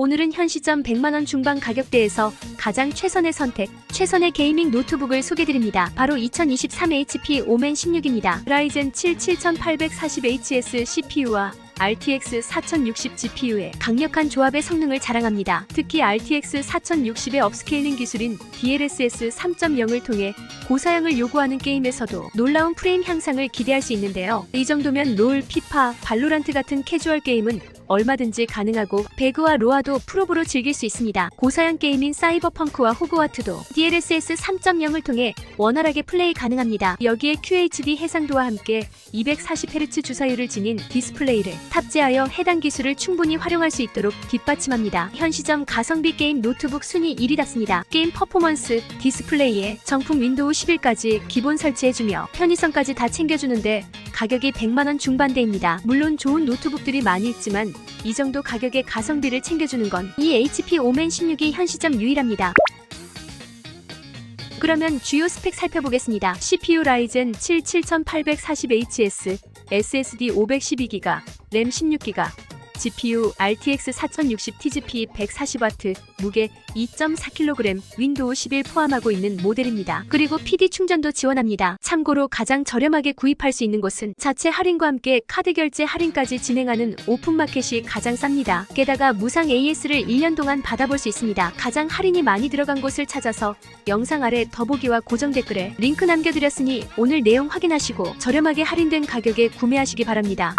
오늘은 현 시점 100만원 중반 가격대에서 가장 최선의 선택, 최선의 게이밍 노트북을 소개드립니다. 바로 2023 HP 오멘 16입니다. 라이젠 7 7840HS CPU와 RTX 4060 GPU의 강력한 조합의 성능을 자랑합니다. 특히 RTX 4060의 업스케일링 기술인 DLSS 3.0을 통해 고사양을 요구하는 게임에서도 놀라운 프레임 향상을 기대할 수 있는데요. 이 정도면 롤, 피파, 발로란트 같은 캐주얼 게임은 얼마든지 가능하고 배그와 로아도 프로브로 즐길 수 있습니다. 고사양 게임인 사이버펑크와 호그와트도 DLSS 3.0을 통해 원활하게 플레이 가능합니다. 여기에 QHD 해상도와 함께 240Hz 주사율을 지닌 디스플레이를 탑재하여 해당 기술을 충분히 활용할 수 있도록 뒷받침합니다. 현 시점 가성비 게임 노트북 순위 1위답습니다. 게임 퍼포먼스, 디스플레이에 정품 윈도우 11까지 기본 설치해주며 편의성까지 다 챙겨주는데 가격이 100만원 중반대입니다. 물론 좋은 노트북들이 많이 있지만 이 정도 가격의 가성비를 챙겨주는 건 이 HP 오멘 16이 현 시점 유일합니다. 그러면 주요 스펙 살펴보겠습니다. CPU 라이젠 7 7840HS, SSD 512GB, 램 16GB, GPU RTX 4060 TGP 140W, 무게 2.4kg, 윈도우 11 포함하고 있는 모델입니다. 그리고 PD 충전도 지원합니다. 참고로 가장 저렴하게 구입할 수 있는 곳은 자체 할인과 함께 카드 결제 할인까지 진행하는 오픈마켓이 가장 쌉니다. 게다가 무상 AS를 1년 동안 받아볼 수 있습니다. 가장 할인이 많이 들어간 곳을 찾아서 영상 아래 더보기와 고정 댓글에 링크 남겨드렸으니 오늘 내용 확인하시고 저렴하게 할인된 가격에 구매하시기 바랍니다.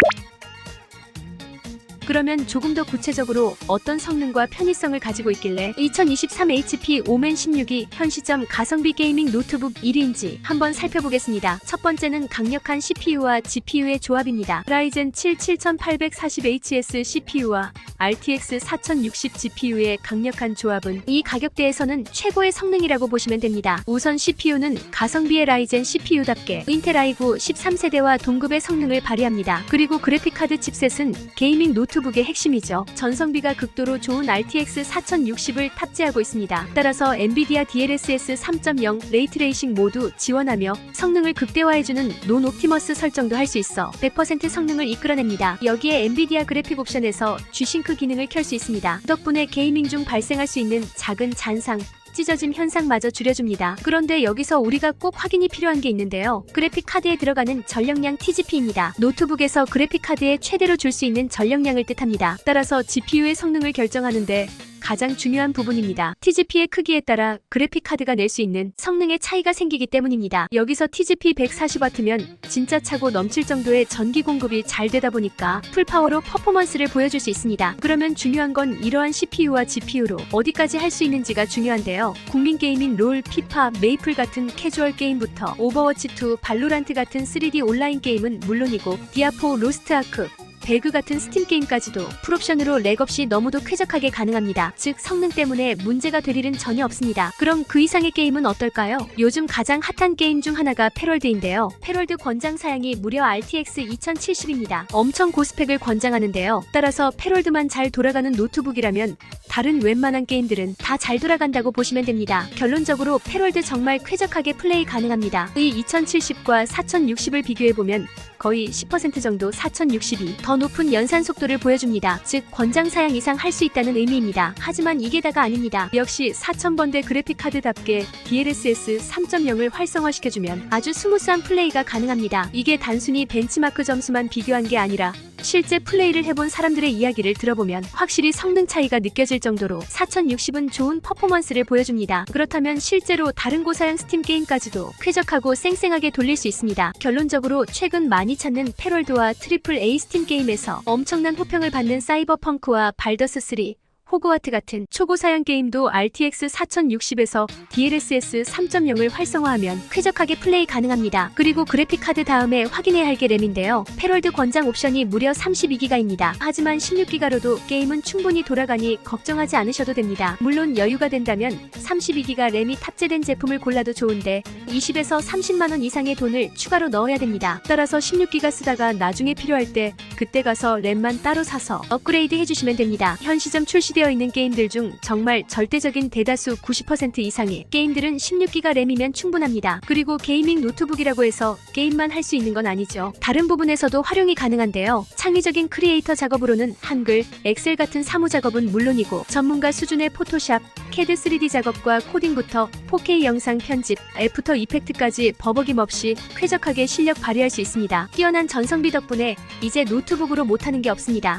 그러면 조금 더 구체적으로 어떤 성능과 편의성을 가지고 있길래 2023 HP 오멘 16이 현 시점 가성비 게이밍 노트북 1위인지 한번 살펴보겠습니다. 첫 번째는 강력한 CPU와 GPU의 조합입니다. 라이젠 7 7840HS CPU와 RTX 4060 GPU의 강력한 조합은 이 가격대에서는 최고의 성능이라고 보시면 됩니다. 우선 CPU는 가성비의 라이젠 CPU답게 인텔 i9 13세대와 동급의 성능을 발휘합니다. 그리고 그래픽카드 칩셋은 게이밍 노트북의 핵심이죠. 전성비가 극도로 좋은 RTX 4060을 탑재하고 있습니다. 따라서 엔비디아 DLSS 3.0 레이트레이싱 모두 지원하며 성능을 극대화해주는 논 옵티머스 설정도 할 수 있어 100% 성능을 이끌어냅니다. 여기에 엔비디아 그래픽 옵션에서 G싱크 기능을 켤 수 있습니다. 덕분에 게이밍 중 발생할 수 있는 작은 잔상, 찢어짐 현상마저 줄여줍니다. 그런데 여기서 우리가 꼭 확인이 필요한 게 있는데요. 그래픽 카드에 들어가는 전력량 TGP입니다. 노트북에서 그래픽 카드에 최대로 줄 수 있는 전력량을 뜻합니다. 따라서 GPU의 성능을 결정하는데 가장 중요한 부분입니다. TGP의 크기에 따라 그래픽 카드가 낼 수 있는 성능의 차이가 생기기 때문입니다. 여기서 TGP 140W면 진짜 차고 넘칠 정도의 전기 공급이 잘 되다 보니까 풀파워로 퍼포먼스를 보여줄 수 있습니다. 그러면 중요한 건 이러한 CPU와 GPU로 어디까지 할 수 있는지가 중요한데요. 국민 게임인 롤, 피파, 메이플 같은 캐주얼 게임부터 오버워치2, 발로란트 같은 3D 온라인 게임은 물론이고 디아포, 로스트아크, 배그 같은 스팀 게임까지도 풀옵션으로 렉 없이 너무도 쾌적하게 가능합니다. 즉 성능 때문에 문제가 될 일은 전혀 없습니다. 그럼 그 이상의 게임은 어떨까요? 요즘 가장 핫한 게임 중 하나가 패럴드인데요. 패럴드 권장 사양이 무려 RTX 2070입니다. 엄청 고스펙을 권장하는데요. 따라서 패럴드만 잘 돌아가는 노트북이라면 다른 웬만한 게임들은 다 잘 돌아간다고 보시면 됩니다. 결론적으로 패럴드 정말 쾌적하게 플레이 가능합니다. 이 2070과 4060을 비교해보면 거의 10% 정도 4060이 더 높은 연산 속도를 보여줍니다. 즉 권장 사양 이상 할 수 있다는 의미입니다. 하지만 이게 다가 아닙니다. 역시 4000번대 그래픽카드답게 DLSS 3.0을 활성화시켜주면 아주 스무스한 플레이가 가능합니다. 이게 단순히 벤치마크 점수만 비교한 게 아니라 실제 플레이를 해본 사람들의 이야기를 들어보면 확실히 성능 차이가 느껴질 정도로 4060은 좋은 퍼포먼스를 보여줍니다. 그렇다면 실제로 다른 고사양 스팀 게임까지도 쾌적하고 쌩쌩하게 돌릴 수 있습니다. 결론적으로 최근 많이 찾는 패럴드와 트리플 A 스팀 게임에서 엄청난 호평을 받는 사이버펑크와 발더스3, 호그와트 같은 초고사양 게임도 RTX 4060에서 DLSS 3.0을 활성화하면 쾌적하게 플레이 가능합니다. 그리고 그래픽카드 다음에 확인해야 할 게 램인데요. 패럴드 권장 옵션이 무려 32GB입니다. 하지만 16GB로도 게임은 충분히 돌아가니 걱정하지 않으셔도 됩니다. 물론 여유가 된다면 32GB 램이 탑재된 제품을 골라도 좋은데 20에서 30만원 이상의 돈을 추가로 넣어야 됩니다. 따라서 16GB 쓰다가 나중에 필요할 때 그때 가서 램만 따로 사서 업그레이드 해주시면 됩니다. 현 시점 출시되어 출시되어 있는 게임들 중 정말 절대적인 대다수 90% 이상의 게임들은 16기가 램이면 충분합니다. 그리고 게이밍 노트북이라고 해서 게임만 할 수 있는 건 아니죠. 다른 부분에서도 활용이 가능한데요. 창의적인 크리에이터 작업으로는 한글, 엑셀 같은 사무 작업은 물론이고 전문가 수준의 포토샵, CAD 3D 작업과 코딩부터 4K 영상 편집, 애프터 이펙트까지 버벅임 없이 쾌적하게 실력 발휘할 수 있습니다. 뛰어난 전성비 덕분에 이제 노트북으로 못하는 게 없습니다.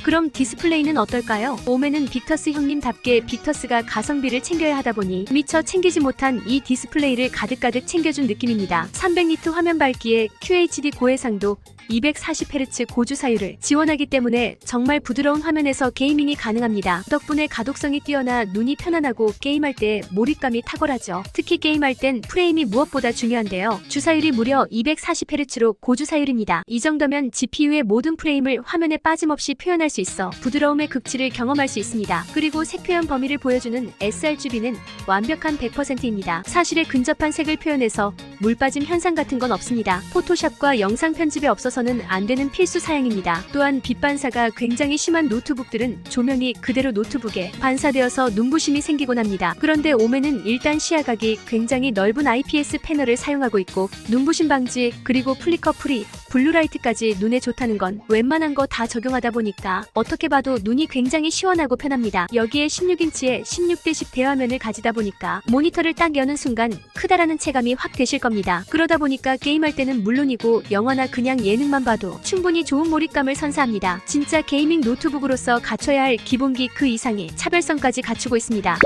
그럼 디스플레이는 어떨까요? 오맨은 빅터스 형님답게 빅터스가 가성비를 챙겨야 하다 보니 미처 챙기지 못한 이 디스플레이를 가득가득 챙겨준 느낌입니다. 300니트 화면 밝기에 QHD 고해상도, 240Hz 고주사율을 지원하기 때문에 정말 부드러운 화면에서 게이밍이 가능합니다. 덕분에 가독성이 뛰어나 눈이 편안하고 게임할 때 몰입감이 탁월하죠. 특히 게임할 땐 프레임이 무엇보다 중요한데요. 주사율이 무려 240Hz로 고주사율입니다. 이 정도면 GPU의 모든 프레임을 화면에 빠짐없이 표현할 수 있어 부드러움의 극치를 경험할 수 있습니다. 그리고 색 표현 범위를 보여주는 sRGB는 완벽한 100%입니다. 사실에 근접한 색을 표현해서 물 빠짐 현상 같은 건 없습니다. 포토샵과 영상 편집에 없어서는 안 되는 필수 사양입니다. 또한 빛 반사가 굉장히 심한 노트북들은 조명이 그대로 노트북에 반사되어서 눈부심이 생기곤 합니다. 그런데 오맨은 일단 시야각이 굉장히 넓은 IPS 패널을 사용하고 있고 눈부심 방지 그리고 플리커 프리, 블루라이트까지 눈에 좋다는 건 웬만한 거 다 적용하다 보니까 어떻게 봐도 눈이 굉장히 시원하고 편합니다. 여기에 16인치의 16:10 대화면을 가지다 보니까 모니터를 딱 여는 순간 크다라는 체감이 확 되실 겁니다. 그러다 보니까 게임할 때는 물론이고 영화나 그냥 예능만 봐도 충분히 좋은 몰입감을 선사합니다. 진짜 게이밍 노트북으로서 갖춰야 할 기본기 그 이상의 차별성까지 갖추고 있습니다.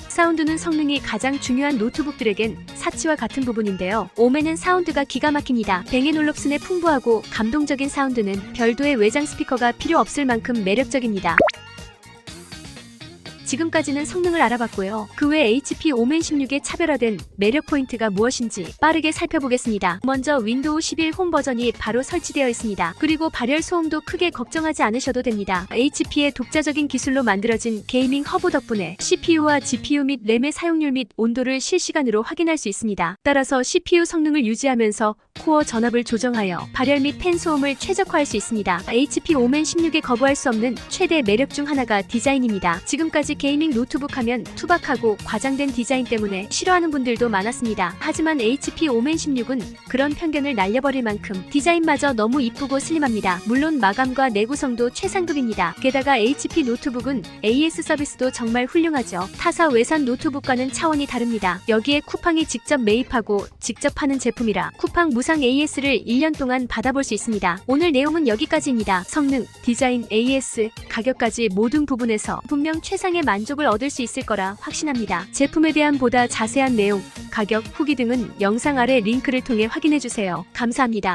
사운드는 성능이 가장 중요한 노트북들에겐 사치와 같은 부분인데요. 오맨은 사운드가 기가 막힙니다. 뱅 앤 올롭슨의 풍부하고 감동적인 사운드는 별도의 외장 스피커가 필요 없을 만큼 매력적입니다. 지금까지는 성능을 알아봤고요. 그 외 HP 오맨 16의 차별화된 매력 포인트가 무엇인지 빠르게 살펴보겠습니다. 먼저 윈도우 11 홈 버전이 바로 설치되어 있습니다. 그리고 발열 소음도 크게 걱정하지 않으셔도 됩니다. HP의 독자적인 기술로 만들어진 게이밍 허브 덕분에 CPU와 GPU 및 램의 사용률 및 온도를 실시간으로 확인할 수 있습니다. 따라서 CPU 성능을 유지하면서 코어 전압을 조정하여 발열 및 팬 소음을 최적화할 수 있습니다. HP 오맨 16에 거부할 수 없는 최대 매력 중 하나가 디자인입니다. 지금까지 게이밍 노트북 하면 투박하고 과장된 디자인 때문에 싫어하는 분들도 많았습니다. 하지만 HP 오맨 16은 그런 편견을 날려버릴 만큼 디자인마저 너무 이쁘고 슬림합니다. 물론 마감과 내구성도 최상급입니다. 게다가 HP 노트북은 AS 서비스도 정말 훌륭하죠. 타사 외산 노트북과는 차원이 다릅니다. 여기에 쿠팡이 직접 매입하고 직접 파는 제품이라 쿠팡 무상 AS를 1년 동안 받아볼 수 있습니다. 오늘 내용은 여기까지입니다. 성능, 디자인, AS, 가격까지 모든 부분에서 분명 최상의 만족을 얻을 수 있을 거라 확신합니다. 제품에 대한 보다 자세한 내용, 가격, 후기 등은 영상 아래 링크를 통해 확인해주세요. 감사합니다.